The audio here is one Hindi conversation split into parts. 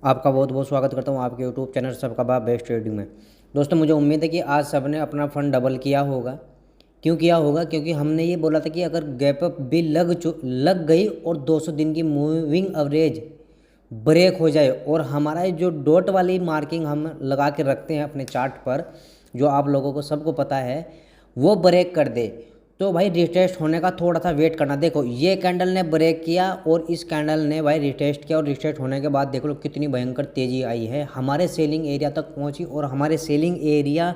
आपका बहुत बहुत स्वागत करता हूँ आपके यूट्यूब चैनल सबका बाप बेस्ट ट्रेडिंग में। दोस्तों, मुझे उम्मीद है कि आज सबने अपना फंड डबल किया होगा। क्यों किया होगा? क्योंकि हमने ये बोला था कि अगर गैप अप भी लग गई और 200 दिन की मूविंग एवरेज ब्रेक हो जाए और हमारा ये जो डॉट वाली मार्किंग हम लगा के रखते हैं अपने चार्ट पर, जो आप लोगों को सबको पता है, वो ब्रेक कर दे तो भाई रिटेस्ट होने का थोड़ा सा वेट करना। देखो, ये कैंडल ने ब्रेक किया और इस कैंडल ने भाई रिटेस्ट किया और रिटेस्ट होने के बाद देख लो कितनी भयंकर तेज़ी आई है, हमारे सेलिंग एरिया तक पहुंची और हमारे सेलिंग एरिया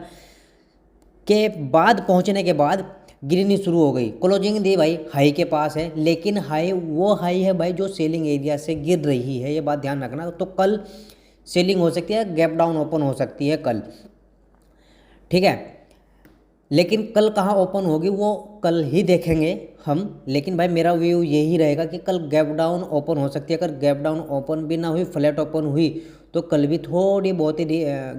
के बाद पहुंचने के बाद गिरनी शुरू हो गई। क्लोजिंग दी भाई हाई के पास है, लेकिन हाई वो हाई है भाई जो सेलिंग एरिया से गिर रही है, ये बात ध्यान रखना। तो कल सेलिंग हो सकती है, गैप डाउन ओपन हो सकती है कल, ठीक है। लेकिन कल कहाँ ओपन होगी वो कल ही देखेंगे हम। लेकिन भाई मेरा व्यू यही रहेगा कि कल गैप डाउन ओपन हो सकती है। अगर गैप डाउन ओपन भी ना हुई, फ्लैट ओपन हुई, तो कल भी थोड़ी बहुत ही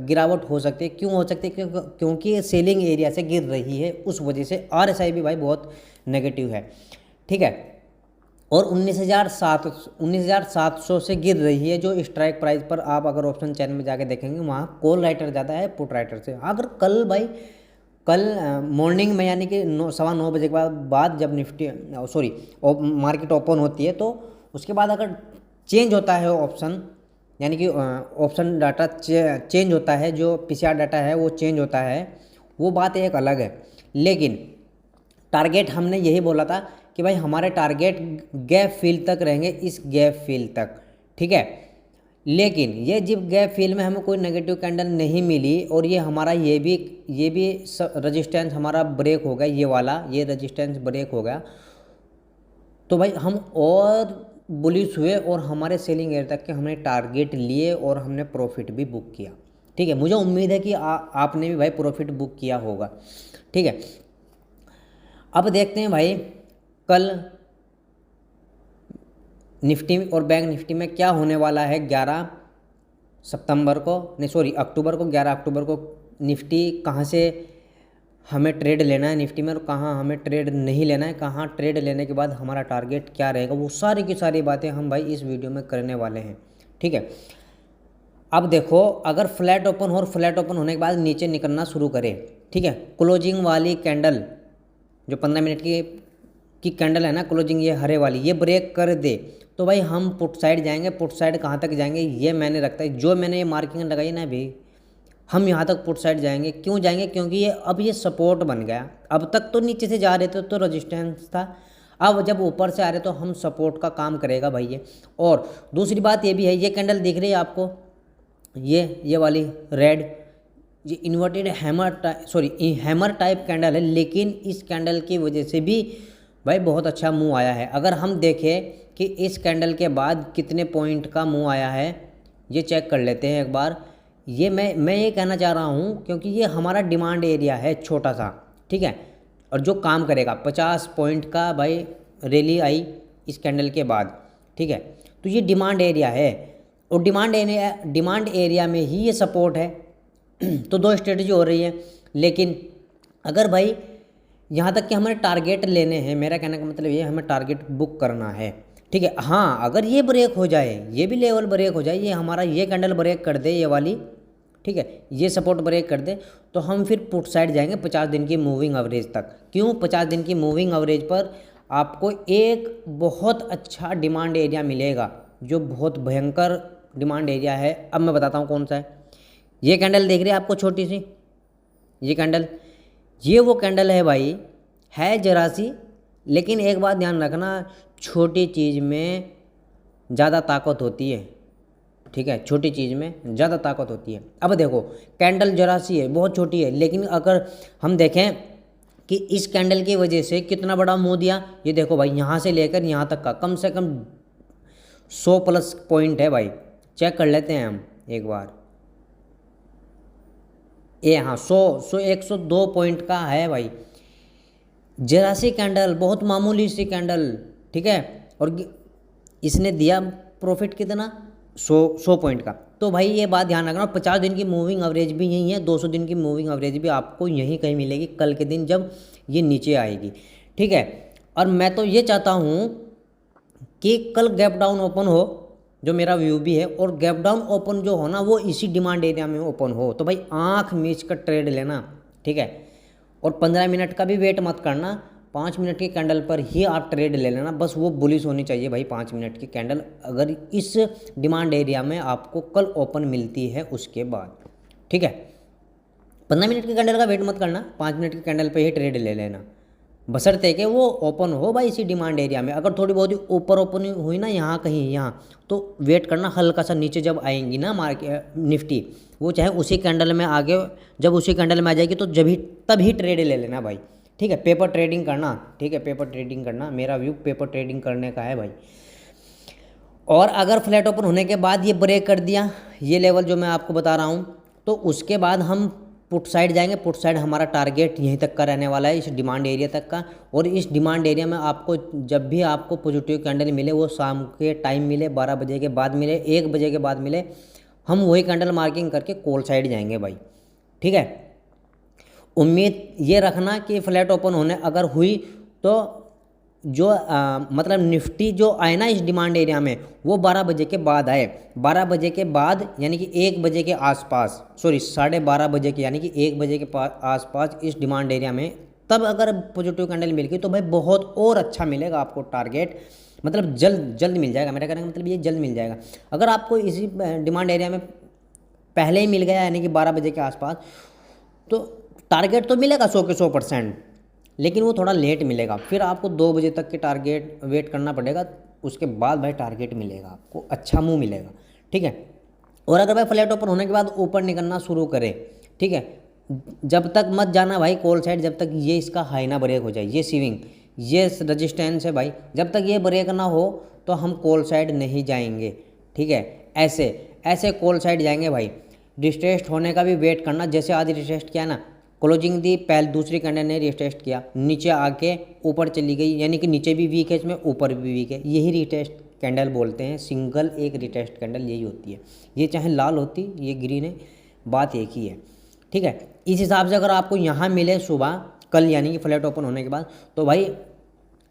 गिरावट हो सकती है। क्यों हो सकती है? क्योंकि सेलिंग एरिया से गिर रही है, उस वजह से RSI भी भाई बहुत नेगेटिव है, ठीक है। और 19,700 से गिर रही है, जो स्ट्राइक प्राइस पर आप अगर ऑप्शन चैन में जाके देखेंगे वहाँ कॉल राइटर ज़्यादा है पुट राइटर से। अगर कल मॉर्निंग में यानी कि 9:15 बजे के बाद जब निफ्टी मार्केट ओपन होती है, तो उसके बाद अगर चेंज होता है ऑप्शन, यानी कि ऑप्शन डाटा चेंज होता है, जो PCR डाटा है वो चेंज होता है, वो बात एक अलग है। लेकिन टारगेट हमने यही बोला था कि भाई हमारे टारगेट गैप फिल तक रहेंगे, इस गैप फिल तक, ठीक है। लेकिन ये जब गैप फिल में हमें कोई नेगेटिव कैंडल नहीं मिली और ये हमारा ये भी रेजिस्टेंस हमारा ब्रेक हो गया, ये वाला ये रेजिस्टेंस ब्रेक हो गया, तो भाई हम और बुलिश हुए और हमारे सेलिंग एरिया तक के हमने टारगेट लिए और हमने प्रॉफिट भी बुक किया, ठीक है। मुझे उम्मीद है कि आपने भी भाई प्रॉफिट बुक किया होगा, ठीक है। अब देखते हैं भाई कल निफ्टी और बैंक निफ्टी में क्या होने वाला है। 11 अक्टूबर को निफ्टी कहाँ से हमें ट्रेड लेना है निफ्टी में और कहाँ हमें ट्रेड नहीं लेना है, कहाँ ट्रेड लेने के बाद हमारा टारगेट क्या रहेगा, वो सारी की सारी बातें हम भाई इस वीडियो में करने वाले हैं, ठीक है। अब देखो, अगर फ्लैट ओपन हो और फ्लैट ओपन होने के बाद नीचे निकलना शुरू करे, ठीक है, क्लोजिंग वाली कैंडल जो 15 मिनट की कैंडल है ना, क्लोजिंग ये हरे वाली, ये ब्रेक कर दे तो भाई हम पुट साइड जाएंगे। पुट साइड कहाँ तक जाएंगे ये मैंने रखता है, जो मैंने ये मार्किंग लगाई ना भी, हम यहाँ तक पुट साइड जाएंगे। क्यों जाएंगे? क्योंकि ये सपोर्ट बन गया। अब तक तो नीचे से जा रहे थे तो रेजिस्टेंस था, अब जब ऊपर से आ रहे तो हम सपोर्ट का काम करेगा भाई ये। और दूसरी बात ये भी है, ये कैंडल दिख रही है आपको, ये वाली रेड, ये इन्वर्टेड हैमर टाइप कैंडल है, लेकिन इस कैंडल की वजह से भी भाई बहुत अच्छा मूव आया है। अगर हम देखें कि इस कैंडल के बाद कितने पॉइंट का मूव आया है, ये चेक कर लेते हैं एक बार। ये मैं ये कहना चाह रहा हूँ क्योंकि ये हमारा डिमांड एरिया है छोटा सा, ठीक है, और जो काम करेगा 50 पॉइंट का भाई रैली आई इस कैंडल के बाद, ठीक है। तो ये डिमांड एरिया है और डिमांड एरिया में ही ये सपोर्ट है। तो दो स्ट्रेटजी हो रही है। लेकिन अगर भाई यहाँ तक कि हमें टारगेट लेने हैं, मेरा कहने का मतलब ये हमें टारगेट बुक करना है, ठीक है। हाँ, अगर ये ब्रेक हो जाए, ये भी लेवल ब्रेक हो जाए, ये हमारा ये कैंडल ब्रेक कर दे, ये वाली, ठीक है, ये सपोर्ट ब्रेक कर दे, तो हम फिर पुट साइड जाएंगे 50 दिन की मूविंग एवरेज तक। क्यों? 50 दिन की मूविंग एवरेज पर आपको एक बहुत अच्छा डिमांड एरिया मिलेगा, जो बहुत भयंकर डिमांड एरिया है। अब मैं बताता हूँ कौन सा है। ये कैंडल देख रहे हैं आपको छोटी सी, ये कैंडल, ये वो कैंडल है भाई, है जरा सी, लेकिन एक बात ध्यान रखना, छोटी चीज़ में ज़्यादा ताकत होती है, ठीक है, छोटी चीज़ में ज़्यादा ताकत होती है। अब देखो, कैंडल जरा सी है, बहुत छोटी है, लेकिन अगर हम देखें कि इस कैंडल की वजह से कितना बड़ा मूव दिया, ये देखो भाई, यहाँ से लेकर यहाँ तक का कम से कम 100+ पॉइंट है भाई। चेक कर लेते हैं हम एक बार, ये हाँ 102 पॉइंट का है भाई। जरा सी कैंडल, बहुत मामूली सी कैंडल, ठीक है, और इसने दिया प्रॉफिट कितना, 100 पॉइंट का। तो भाई ये बात ध्यान रखना, 50 दिन की मूविंग एवरेज भी यही है, 200 दिन की मूविंग एवरेज भी आपको यहीं कहीं मिलेगी कल के दिन जब ये नीचे आएगी, ठीक है। और मैं तो ये चाहता हूँ कि कल गैप डाउन ओपन हो, जो मेरा व्यू भी है, और गैप डाउन ओपन जो हो ना वो इसी डिमांड एरिया में ओपन हो, तो भाई आँख मीच कर ट्रेड लेना, ठीक है। और 15 मिनट का भी वेट मत करना, 5 मिनट की कैंडल पर ही आप ट्रेड ले लेना, बस वो बुलिश होनी चाहिए भाई 5 मिनट की कैंडल, अगर इस डिमांड एरिया में आपको कल ओपन मिलती है उसके बाद, ठीक है। 15 मिनट की कैंडल का वेट मत करना, 5 मिनट की कैंडल पे ही ट्रेड ले लेना, बशर्ते कि वो ओपन हो भाई इसी डिमांड एरिया में। अगर थोड़ी बहुत ही ऊपर ओपन हुई ना यहाँ कहीं यहाँ, तो वेट करना हल्का सा नीचे जब आएंगी ना मार्केट निफ्टी, वो चाहे उसी कैंडल में आगे, जब उसी कैंडल में आ जाएगी तो तभी ट्रेड ले लेना भाई, ठीक है। पेपर ट्रेडिंग करना, ठीक है, पेपर ट्रेडिंग करना, मेरा व्यू पेपर ट्रेडिंग करने का है भाई। और अगर फ्लैट ओपन होने के बाद ये ब्रेक कर दिया ये लेवल जो मैं आपको बता रहा हूँ, तो उसके बाद हम पुट साइड जाएंगे। पुट साइड हमारा टारगेट यहीं तक का रहने वाला है, इस डिमांड एरिया तक का। और इस डिमांड एरिया में आपको जब भी आपको पॉजिटिव कैंडल मिले, वो शाम के टाइम मिले, 12 बजे के बाद मिले, 1 बजे के बाद मिले, हम वही कैंडल मार्किंग करके कॉल साइड जाएंगे भाई, ठीक है। उम्मीद ये रखना कि फ्लैट ओपन होने अगर हुई तो जो मतलब निफ्टी जो आए ना इस डिमांड एरिया में, वो 12 बजे के बाद आए। 12 बजे के बाद यानी कि 1 बजे के आसपास, सॉरी 12:30 बजे के यानी कि 1 बजे के आसपास इस डिमांड एरिया में, तब अगर पॉजिटिव कैंडल मिल गई तो भाई बहुत और अच्छा मिलेगा आपको टारगेट, मतलब जल्द मिल जाएगा। मेरा कहने का मतलब ये जल्द मिल जाएगा। अगर आपको इसी डिमांड एरिया में पहले ही मिल गया यानी कि 12 बजे के आसपास, तो टारगेट तो मिलेगा 100 के 100%, लेकिन वो थोड़ा लेट मिलेगा। फिर आपको 2 बजे तक के टारगेट वेट करना पड़ेगा, उसके बाद भाई टारगेट मिलेगा आपको, अच्छा मूव मिलेगा, ठीक है। और अगर भाई फ्लैट ओपन होने के बाद ऊपर निकलना शुरू करे, ठीक है, जब तक मत जाना भाई कॉल साइड, जब तक ये इसका हाई ना ब्रेक हो जाए, ये स्विंग, ये रजिस्टेंस है भाई, जब तक ये ब्रेक ना हो तो हम कॉल साइड नहीं जाएंगे, ठीक है। ऐसे कॉल साइड जाएंगे भाई। रिटेस्ट होने का भी वेट करना, जैसे आज रिटेस्ट किया ना, क्लोजिंग दी, पहले दूसरी कैंडल ने रिटेस्ट किया, नीचे आके ऊपर चली गई, यानी कि नीचे भी वीक है इसमें, ऊपर भी वीक है, यही रिटेस्ट कैंडल बोलते हैं। सिंगल एक रिटेस्ट कैंडल यही होती है, ये चाहे लाल होती ये ग्रीन है, बात एक ही है, ठीक है। इस हिसाब से अगर आपको यहाँ मिले सुबह कल यानी कि फ्लैट ओपन होने के बाद, तो भाई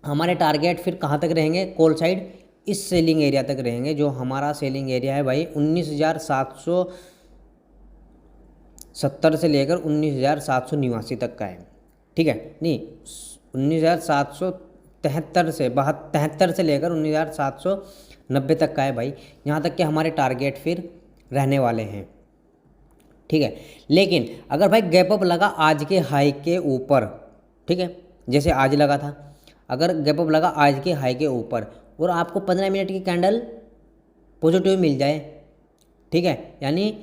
हमारे टारगेट फिर कहाँ तक रहेंगे, कॉल साइड इस सेलिंग एरिया तक रहेंगे, जो हमारा सेलिंग एरिया है भाई 19,770 से लेकर 19,789 तक का है, ठीक है। नहीं 19,773 से 73 से लेकर 19,790 तक का है भाई, यहाँ तक के हमारे टारगेट फिर रहने वाले हैं, ठीक है। लेकिन अगर भाई गैप अप लगा आज के हाई के ऊपर, ठीक है, जैसे आज लगा था, अगर गैप अप लगा आज के हाई के ऊपर और आपको 15 मिनट की कैंडल पॉजिटिव मिल जाए, ठीक है, यानी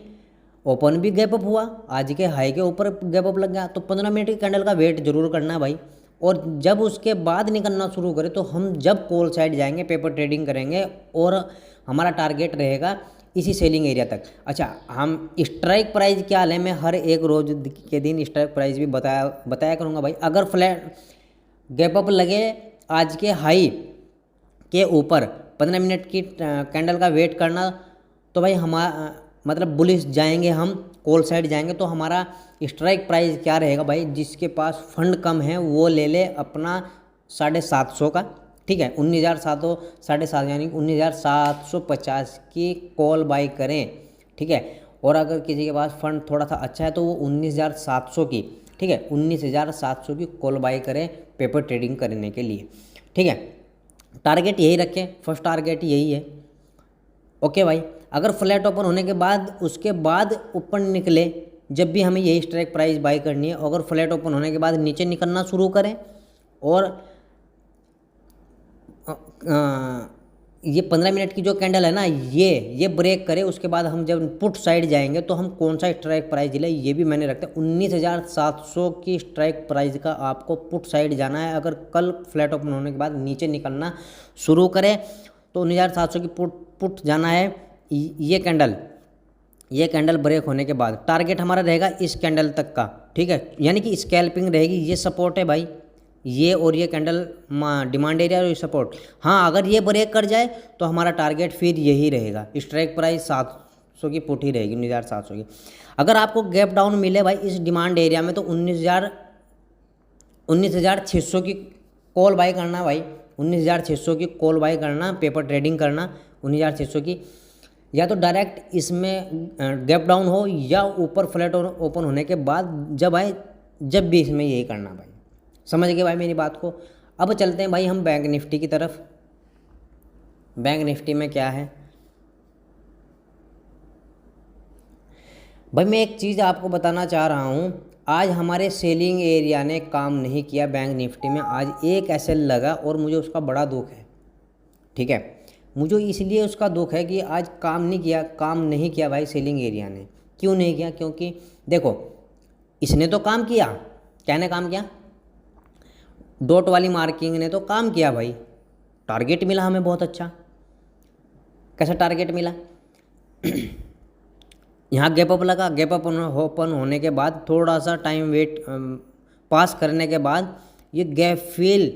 ओपन भी गैप अप हुआ, आज के हाई के ऊपर गैप अप लग गया, तो 15 मिनट की कैंडल का वेट जरूर करना भाई। और जब उसके बाद निकलना शुरू करें तो हम जब कॉल साइड जाएंगे पेपर ट्रेडिंग करेंगे, और हमारा टारगेट रहेगा इसी सेलिंग एरिया तक। अच्छा, हम स्ट्राइक प्राइस क्या लें, मैं हर एक रोज़ के दिन स्ट्राइक प्राइस भी बताया करूँगा भाई। अगर फ्लैट गैप अप लगे आज के हाई के ऊपर 15 मिनट की कैंडल का वेट करना, तो भाई हमारा मतलब बुलिश जाएंगे, हम कॉल साइड जाएंगे, तो हमारा स्ट्राइक प्राइस क्या रहेगा भाई, जिसके पास फंड कम है वो ले ले अपना 750 का, ठीक है, 19,700 7.5 यानी 19,750 की कॉल बाई करें, ठीक है। और अगर किसी के पास फंड थोड़ा सा अच्छा है तो वो 19,700 की, ठीक है, 19,700 की कॉल बाई करें पेपर ट्रेडिंग करने के लिए, ठीक है। टारगेट यही रखें, फर्स्ट टारगेट यही है, ओके भाई। अगर फ्लैट ओपन होने के बाद उसके बाद ऊपर निकले, जब भी हमें यही स्ट्राइक प्राइस बाई करनी है, अगर फ्लैट ओपन होने के बाद नीचे निकलना शुरू करें और ये 15 मिनट की जो कैंडल है ना ये ब्रेक करे, उसके बाद हम जब पुट साइड जाएंगे तो हम कौन सा स्ट्राइक प्राइस दिला ये भी मैंने रखता है। 19,700 की स्ट्राइक प्राइस का आपको पुट साइड जाना है। अगर कल फ्लैट ओपन होने के बाद नीचे निकलना शुरू करे तो 19,700 की पुट जाना है। ये कैंडल ब्रेक होने के बाद टारगेट हमारा रहेगा इस कैंडल तक का, ठीक है, यानी कि स्कैल्पिंग रहेगी। ये सपोर्ट है भाई, ये और ये कैंडल डिमांड एरिया और ये सपोर्ट। हाँ, अगर ये ब्रेक कर जाए तो हमारा टारगेट फिर यही रहेगा, स्ट्राइक प्राइस 700 की पुट ही रहेगी, 19,700 की। अगर आपको गैप डाउन मिले भाई इस डिमांड एरिया में तो 19,600 की कॉल बाई करना भाई, 19,600 की कॉल बाई करना, पेपर ट्रेडिंग करना, 19,600 की, या तो डायरेक्ट इसमें गैप डाउन हो या ऊपर फ्लैट ओपन होने के बाद जब आए, जब भी इसमें यही करना भाई। समझ गए भाई मेरी बात को। अब चलते हैं भाई हम बैंक निफ्टी की तरफ। बैंक निफ्टी में क्या है भाई, मैं एक चीज़ आपको बताना चाह रहा हूँ। आज हमारे सेलिंग एरिया ने काम नहीं किया बैंक निफ्टी में, आज एक एसएल लगा और मुझे उसका बड़ा दुख है। ठीक है, मुझे इसलिए उसका दुख है कि आज काम नहीं किया भाई सेलिंग एरिया ने। क्यों नहीं किया? क्योंकि देखो इसने तो काम किया, क्या ने काम किया, डॉट वाली मार्किंग ने तो काम किया भाई, टारगेट मिला हमें बहुत अच्छा। कैसा टारगेट मिला? यहाँ गैप अप लगा, गैप अप ओपन होने के बाद थोड़ा सा टाइम वेट पास करने के बाद ये गैप फिल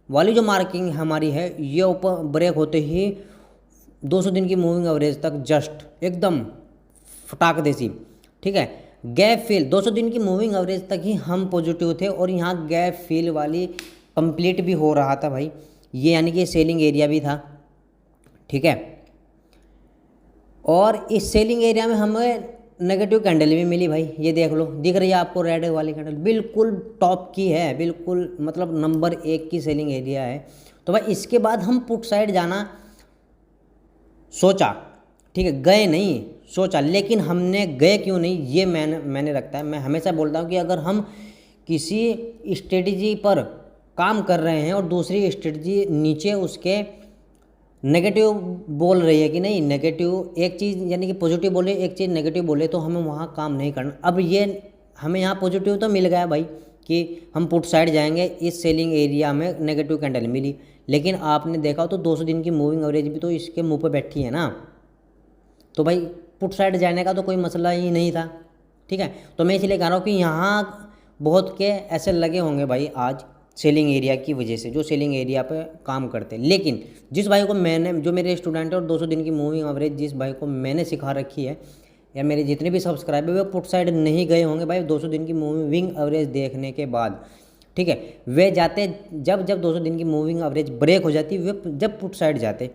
वाली जो मार्किंग हमारी है ये ऊपर ब्रेक होते ही 200 दिन की मूविंग एवरेज तक जस्ट एकदम फटाक देसी। ठीक है, गैप फिल 200 दिन की मूविंग एवरेज तक ही हम पॉजिटिव थे और यहाँ गैप फिल वाली कंप्लीट भी हो रहा था भाई, ये यानी कि सेलिंग एरिया भी था। ठीक है, और इस सेलिंग एरिया में हमें नेगेटिव कैंडल भी मिली भाई, ये देख लो, दिख रही है आपको रेड वाली कैंडल, बिल्कुल टॉप की है, बिल्कुल मतलब नंबर 1 की सेलिंग एरिया है। तो भाई इसके बाद हम पुट साइड जाना सोचा, ठीक है, गए नहीं, सोचा, लेकिन हमने गए क्यों नहीं ये मैंने रखता है। मैं हमेशा बोलता हूँ कि अगर हम किसी स्ट्रेटजी पर काम कर रहे हैं और दूसरी स्ट्रेटजी नीचे उसके नेगेटिव बोल रही है कि नहीं, नेगेटिव एक चीज़ यानी कि पॉजिटिव बोले, एक चीज़ नेगेटिव बोले, तो हमें वहाँ काम नहीं करना। अब ये हमें यहाँ पॉजिटिव तो मिल गया भाई कि हम पुट साइड जाएंगे, इस सेलिंग एरिया में नेगेटिव कैंडल मिली, लेकिन आपने देखा तो 200 दिन की मूविंग एवरेज भी तो इसके मुंह पे बैठी है ना, तो भाई पुट साइड जाने का तो कोई मसला ही नहीं था। ठीक है, तो मैं इसलिए कह रहा हूँ कि यहाँ बहुत के ऐसे लगे होंगे भाई आज सेलिंग एरिया की वजह से, जो सेलिंग एरिया पे काम करते हैं। लेकिन जिस भाई को मैंने, जो मेरे स्टूडेंट है और 200 दिन की मूविंग एवरेज जिस भाई को मैंने सिखा रखी है, या मेरे जितने भी सब्सक्राइबर वे पुट साइड नहीं गए होंगे भाई 200 दिन की मूविंग एवरेज देखने के बाद। ठीक है, वे जाते जब 200 दिन की मूविंग एवरेज ब्रेक हो जाती, वे जब पुट साइड जाते,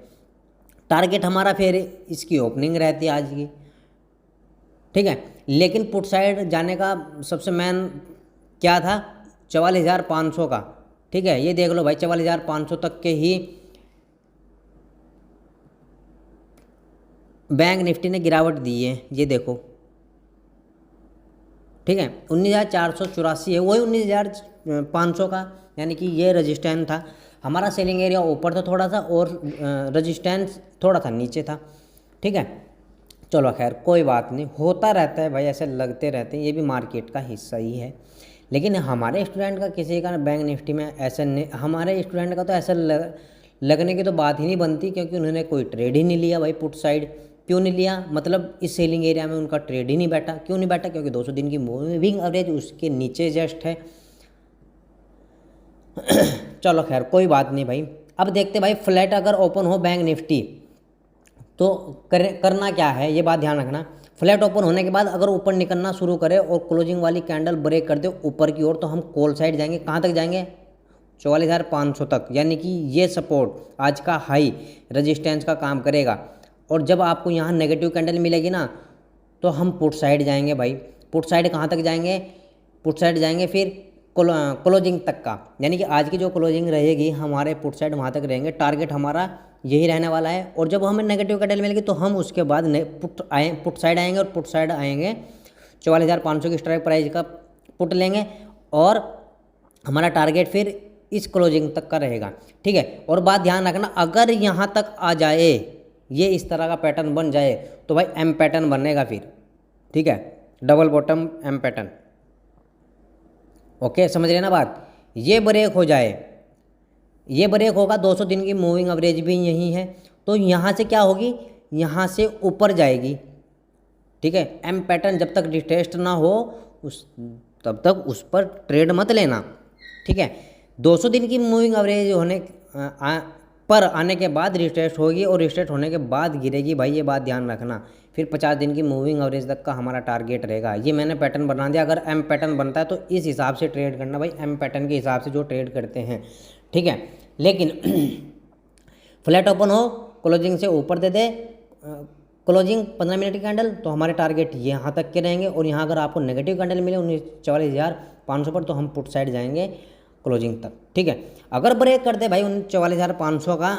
टारगेट हमारा फिर इसकी ओपनिंग रहती आज की। ठीक है, लेकिन पुट साइड जाने का सबसे मेन क्या था, 44,500 का। ठीक है, ये देख लो भाई 44,500 तक के ही बैंक निफ्टी ने गिरावट दी है, ये देखो। ठीक है, 19,484 है, वही 19,500 का, यानी कि ये रजिस्टेंस था हमारा। सेलिंग एरिया ऊपर था थोड़ा सा और रजिस्टेंस थोड़ा सा नीचे था। ठीक है, चलो खैर कोई बात नहीं, होता रहता है भाई, ऐसे लगते रहते हैं, ये भी मार्केट का हिस्सा ही है। लेकिन हमारे स्टूडेंट का किसी का बैंक निफ्टी में ऐसा नहीं, हमारे स्टूडेंट का तो ऐसा लगने की तो बात ही नहीं बनती, क्योंकि उन्होंने कोई ट्रेड ही नहीं लिया भाई पुट साइड। क्यों नहीं लिया? मतलब इस सेलिंग एरिया में उनका ट्रेड ही नहीं बैठा। क्यों नहीं बैठा? क्योंकि 200 दिन की मूविंग एवरेज उसके नीचे जस्ट है। चलो खैर कोई बात नहीं भाई। अब देखते भाई फ्लैट अगर ओपन हो बैंक निफ्टी तो करना क्या है, ये बात ध्यान रखना। फ्लैट ओपन होने के बाद अगर ऊपर निकलना शुरू करे और क्लोजिंग वाली कैंडल ब्रेक कर दे ऊपर की ओर, तो हम कॉल साइड जाएंगे। कहाँ तक जाएंगे? 44,500 तक, यानी कि ये सपोर्ट आज का हाई रेजिस्टेंस का काम करेगा। और जब आपको यहाँ नेगेटिव कैंडल मिलेगी ना, तो हम पुट साइड जाएंगे भाई। पुट साइड कहाँ तक जाएंगे? पुट साइड जाएंगे फिर क्लोजिंग तक का, यानी कि आज की जो क्लोजिंग रहेगी हमारे पुट साइड वहाँ तक रहेंगे। टारगेट हमारा यही रहने वाला है। और जब हमें नेगेटिव कैंडल मिलेगी तो हम उसके बाद पुट साइड आएंगे, और पुट साइड आएंगे 44,500 की स्ट्राइक प्राइस का पुट लेंगे, और हमारा टारगेट फिर इस क्लोजिंग तक का रहेगा। ठीक है, और बात ध्यान रखना, अगर यहाँ तक आ जाए, ये इस तरह का पैटर्न बन जाए, तो भाई एम पैटर्न बनेगा फिर। ठीक है, double bottom M pattern. Okay, समझ रहे ना बात? ये ब्रेक हो जाए, ये ब्रेक होगा, 200 दिन की मूविंग एवरेज भी यही है, तो यहाँ से क्या होगी? यहाँ से ऊपर जाएगी। ठीक है, एम पैटर्न जब तक डिटेस्ट ना हो तब तक उस पर ट्रेड मत लेना। ठीक है, 200 दिन की मूविंग एवरेज होने पर आने के बाद रिस्टेट होगी, और रिस्टेट होने के बाद गिरेगी भाई, ये बात ध्यान रखना। फिर 50 दिन की मूविंग एवरेज तक का हमारा टारगेट रहेगा। ये मैंने पैटर्न बना दिया। अगर एम पैटर्न बनता है तो इस हिसाब से ट्रेड करना भाई, एम पैटर्न के हिसाब से जो ट्रेड करते हैं। ठीक है, लेकिन फ्लैट ओपन हो क्लोजिंग से ऊपर दे दे, क्लोजिंग 15 मिनट की कैंडल, तो हमारे टारगेट यहाँ तक के रहेंगे। और यहाँ अगर आपको नेगेटिव कैंडल मिले 44,500 पर, तो हम पुट साइड जाएंगे क्लोजिंग तक, ठीक है। अगर ब्रेक कर दे भाई 44,500 का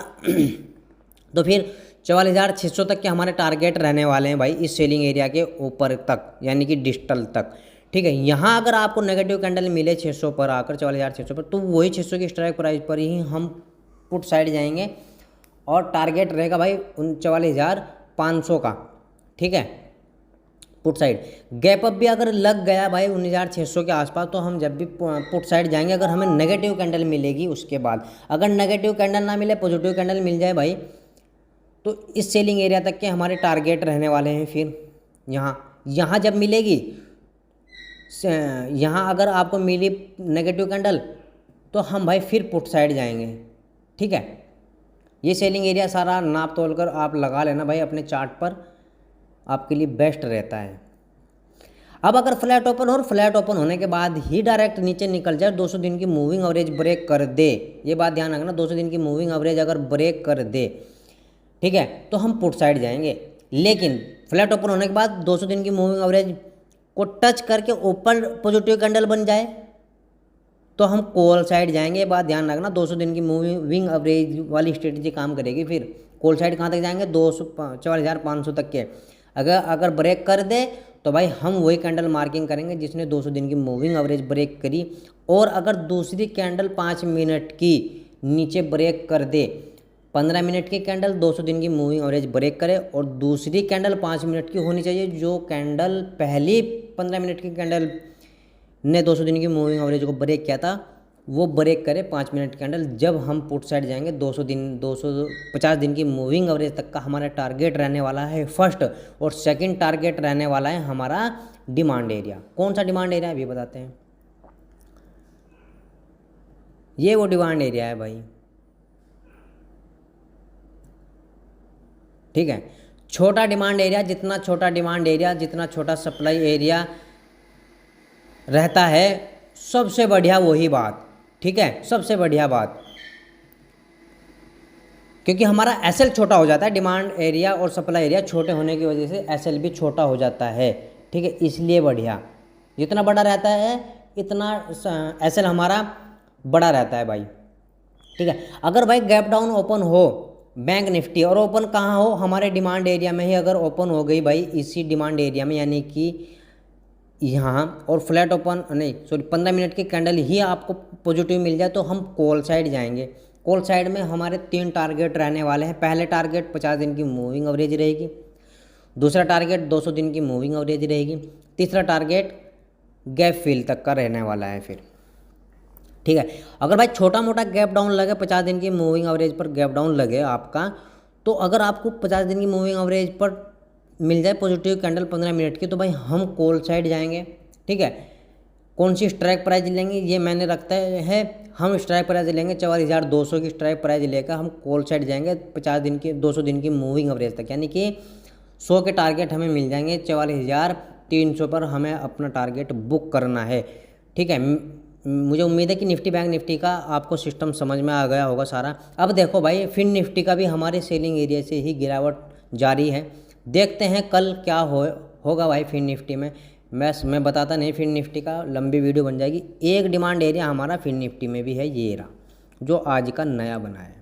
तो फिर 44,600 तक के हमारे टारगेट रहने वाले हैं भाई इस सेलिंग एरिया के ऊपर तक, यानी कि डिजिटल तक, ठीक है। यहाँ अगर आपको नेगेटिव कैंडल मिले 600 पर आकर 44,600 पर, तो वही 600 की स्ट्राइक प्राइस पर ही हम पुट साइड जाएंगे और टारगेट रहेगा भाई 44,500 का, ठीक है, पुट साइड। गैप अप भी अगर लग गया भाई 19,600 के आसपास, तो हम जब भी पुट साइड जाएंगे, अगर हमें नेगेटिव कैंडल मिलेगी उसके बाद, अगर नेगेटिव कैंडल ना मिले पॉजिटिव कैंडल मिल जाए भाई, तो इस सेलिंग एरिया तक के हमारे टारगेट रहने वाले हैं। फिर यहाँ जब मिलेगी, यहाँ अगर आपको मिली नेगेटिव कैंडल, तो हम भाई फिर पुट साइड जाएंगे, ठीक है। ये सेलिंग एरिया सारा नाप तोल कर आप लगा लेना भाई अपने चार्ट पर, आपके लिए बेस्ट रहता है। अब अगर फ्लैट ओपन और फ्लैट ओपन होने के बाद ही डायरेक्ट नीचे निकल जाए, 200 दिन की मूविंग एवरेज ब्रेक कर दे, ये बात ध्यान रखना, 200 दिन की मूविंग एवरेज अगर ब्रेक कर दे, ठीक है, तो हम पुट साइड जाएंगे। लेकिन फ्लैट ओपन होने के बाद 200 दिन की मूविंग एवरेज को टच करके ऊपर पॉजिटिव कैंडल बन जाए, तो हम कॉल साइड जाएंगे। ये बात ध्यान रखना, 200 दिन की मूविंग एवरेज वाली स्ट्रेटजी काम करेगी। फिर कॉल साइड कहाँ तक जाएंगे, 44,500 तक के। अगर ब्रेक कर दे तो भाई हम वही कैंडल मार्किंग करेंगे जिसने 200 दिन की मूविंग एवरेज ब्रेक करी। और अगर दूसरी कैंडल 5 मिनट की नीचे ब्रेक कर दे, 15 मिनट की कैंडल 200 दिन की मूविंग एवरेज ब्रेक करे, और दूसरी कैंडल 5 मिनट की होनी चाहिए। जो कैंडल पहली 15 मिनट की कैंडल ने 200 दिन की मूविंग एवरेज को ब्रेक किया था, वो ब्रेक करे 5 मिनट कैंडल। जब हम पुट साइड जाएंगे 250 दिन की मूविंग एवरेज तक का हमारा टारगेट रहने वाला है फर्स्ट, और सेकंड टारगेट रहने वाला है हमारा डिमांड एरिया। कौन सा डिमांड एरिया है अभी बताते हैं। ये वो डिमांड एरिया है भाई, ठीक है। छोटा डिमांड एरिया, जितना छोटा डिमांड एरिया, जितना छोटा सप्लाई एरिया रहता है, सबसे बढ़िया वही बात, ठीक है, सबसे बढ़िया बात। क्योंकि हमारा एसएल छोटा हो जाता है, डिमांड एरिया और सप्लाई एरिया छोटे होने की वजह से एसएल भी छोटा हो जाता है, ठीक है, इसलिए बढ़िया। जितना बड़ा रहता है इतना एसएल हमारा बड़ा रहता है भाई, ठीक है। अगर भाई गैप डाउन ओपन हो बैंक निफ्टी, और ओपन कहाँ हो, हमारे डिमांड एरिया में ही अगर ओपन हो गई भाई, इसी डिमांड एरिया में, यानी कि यहाँ, और फ्लैट ओपन नहीं सॉरी 15 मिनट की कैंडल ही आपको पॉजिटिव मिल जाए, तो हम कॉल साइड जाएंगे। कॉल साइड में हमारे 3 टारगेट रहने वाले हैं। पहले टारगेट 50 दिन की मूविंग एवरेज रहेगी, दूसरा टारगेट 200 दिन की मूविंग एवरेज रहेगी, तीसरा टारगेट गैप फिल तक का रहने वाला है फिर, ठीक है। अगर भाई छोटा मोटा गैप डाउन लगे, 50 दिन की मूविंग एवरेज पर गैप डाउन लगे आपका, तो अगर आपको 50 दिन की मूविंग एवरेज पर मिल जाए पॉजिटिव कैंडल 15 मिनट की, तो भाई हम कॉल साइड जाएंगे, ठीक है। कौन सी स्ट्राइक प्राइस लेंगे ये मैंने रखता है, हम स्ट्राइक प्राइस लेंगे 44,200 की स्ट्राइक प्राइस लेकर हम कॉल साइड जाएंगे 50 दिन की 200 दिन की मूविंग एवरेज तक, यानी कि 100 के टारगेट हमें मिल जाएंगे। 44,300 पर हमें अपना टारगेट बुक करना है, ठीक है। मुझे उम्मीद है कि निफ्टी बैंक निफ्टी का आपको सिस्टम समझ में आ गया होगा सारा। अब देखो भाई फिन निफ्टी का भी हमारे सेलिंग एरिया से ही गिरावट जारी है। देखते हैं कल क्या होगा भाई फिन निफ्टी में। मैं बताता नहीं, फिन निफ्टी का लंबी वीडियो बन जाएगी। एक डिमांड एरिया हमारा फिन निफ्टी में भी है, ये रहा जो आज का नया बना है,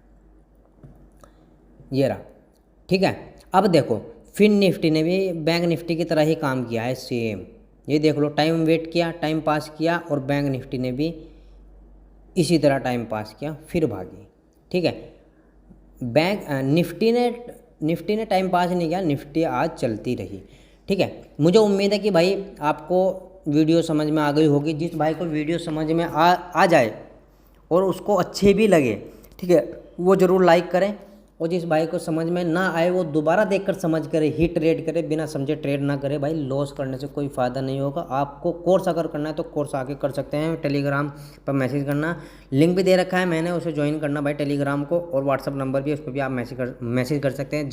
ये रहा, ठीक है। अब देखो फिन निफ्टी ने भी बैंक निफ्टी की तरह ही काम किया है सेम। ये देख लो, टाइम वेट किया, टाइम पास किया, और बैंक निफ्टी ने भी इसी तरह टाइम पास किया, फिर भागी, ठीक है। बैंक निफ्टी ने टाइम पास नहीं किया, निफ्टी आज चलती रही, ठीक है। मुझे उम्मीद है कि भाई आपको वीडियो समझ में आ गई होगी। जिस भाई को वीडियो समझ में आ जाए और उसको अच्छे भी लगे, ठीक है, वो ज़रूर लाइक करें। और जिस भाई को समझ में ना आए वो दोबारा देखकर समझ करे ही ट्रेड करे, बिना समझे ट्रेड ना करे। भाई लॉस करने से कोई फ़ायदा नहीं होगा। आपको कोर्स अगर करना है तो कोर्स आके कर सकते हैं। टेलीग्राम पर मैसेज करना, लिंक भी दे रखा है मैंने, उसे ज्वाइन करना भाई टेलीग्राम को, और व्हाट्सअप नंबर भी, उस पर भी आप मैसेज कर सकते हैं।